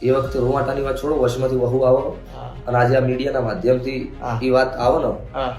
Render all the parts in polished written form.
એ વખતે રોવાટાની વાત છોડો, વશમાંથી વહુ આવો અને આજે આ મીડિયાના માધ્યમથી એ વાત આવે ને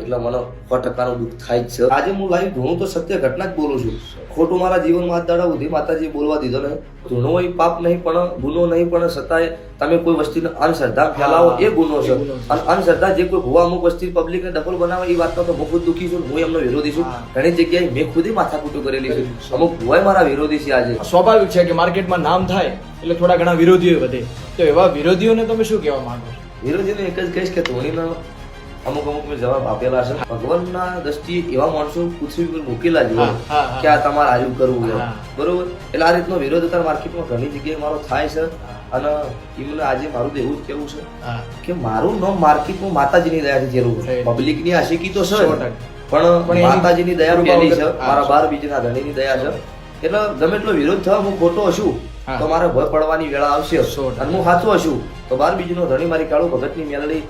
એટલે મને 100% દુઃખ થાય જ છે. આજે હું લાઈવ ધૂણું તો સત્ય ઘટના જ બોલું છું. ખોટું મારા જીવનમાં હાથ દાડા સુધી માતાજી બોલવા દીધો નહીં. ધૂણો એ પાપ નહીં, પણ ગુનો નહીં, પણ છતાંય તમે કોઈ વસ્તીને અંધશ્રદ્ધા ફેલાવો એ ગુનો છે. અને અંધશ્રદ્ધા જે કોઈ ભૂવા અમુક વસ્તી પબ્લિકને ડફલ બનાવે એ વાતનો તો હું ખુદ દુઃખી છું. હું એમનો વિરોધી છું. ઘણી જગ્યાએ મેં ખુદ માથાકૂટો કરેલી છે. અમુક ભૂવાય મારા વિરોધી છે. આજે સ્વાભાવિક છે કે માર્કેટમાં નામ થાય એટલે થોડા ઘણા વિરોધીઓ વધે. તો એવા વિરોધીઓને તમે શું કહેવા માંગો છો? વિરોધીને એક જ કહીશ કે ધોનીનો અમુક મેં જવાબ આપેલા છે. ભગવાનના દ્રષ્ટિએ એવા માણસો પૃથ્વી પર મૂકેલા જ હોય કે આ તમારે આજુ કરવું છે, બરોબર. એટલે આ રીતનો વિરોધ અત્યારે માર્કેટમાં ઘણી જગ્યાએ મારો થાય છે. અને એમને આજે મારું તો એવું જ કેવું છે કે મારું નામ માર્કેટમાં માતાજીની દયાથી જેવું છે. પબ્લિકની આશિકી તો છે, પણ માતાજીની દયા પેલી છે, મારા 12 બીજના ધણીની દયા છે. એટલે ગમે એટલો વિરોધ થયો, હું ખોટો હશું તો મારે ભય પડવાની વેળા આવશે, અને હું સાચો હશું તો 12 બીજનો ધણી મારી કાળુ ભગતની મેલડી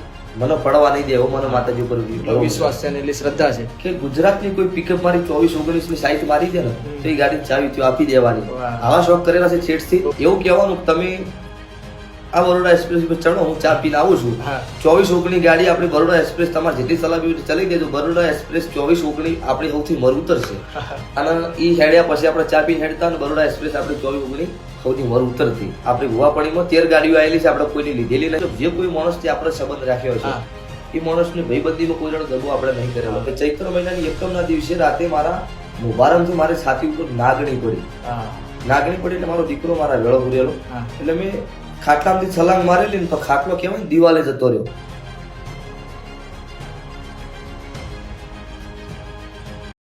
મને પડવા નહીં દે એવો મને માતાજી ઉપર વિશ્વાસ છે, એટલી શ્રદ્ધા છે કે ગુજરાતની કોઈ પિકઅપ મારી 24-19 ની સાઈટ મારી દે ને તો એ ગાડી ચાવી ત્યાં આપી દેવાની. આવા શોખ કરેલા છે છેડથી. એવું કહેવાનું કે તમે આ બરોડા એક્સપ્રેસ પર ચડો, હું ચા પીને આવું છું. 24-19 ગાડી આપણી બરોડા એક્સપ્રેસ તમારે જેટલી ચલાવી ચલાવી દેજો. બરોડા એક્સપ્રેસ 24-19 આપણી સૌથી મર ઉતરશે, અને એ હેડ્યા પછી આપણે ચા પીને હેડતા અને બરોડા એક્સપ્રેસ આપણી 24-19 સૌથી મર ઉતરતી. આપણી ભુવાપણીમાં 13 ગાડીઓ આવેલી છે, આપણે કોઈની લીધેલી નથી. જે કોઈ માણસથી આપણે સંબંધ રાખ્યો છે એ માણસની ભાઈબંધીમાં કોઈ જણ દગો આપણે નહીં કરેલો. કે ચૈત્ર મહિનાની એકમના દિવસે રાતે મારા મુબારમથી મારી છાતી ઉપર નાગણી પડી. નાગણી પડી એટલે મારો દીકરો મારા વેળો પૂરેલો. એટલે મેં ખાટલામાંથી છલાંગ મારેલી ને તો ખાટલો કહેવાય દિવાલે જતો રહ્યો.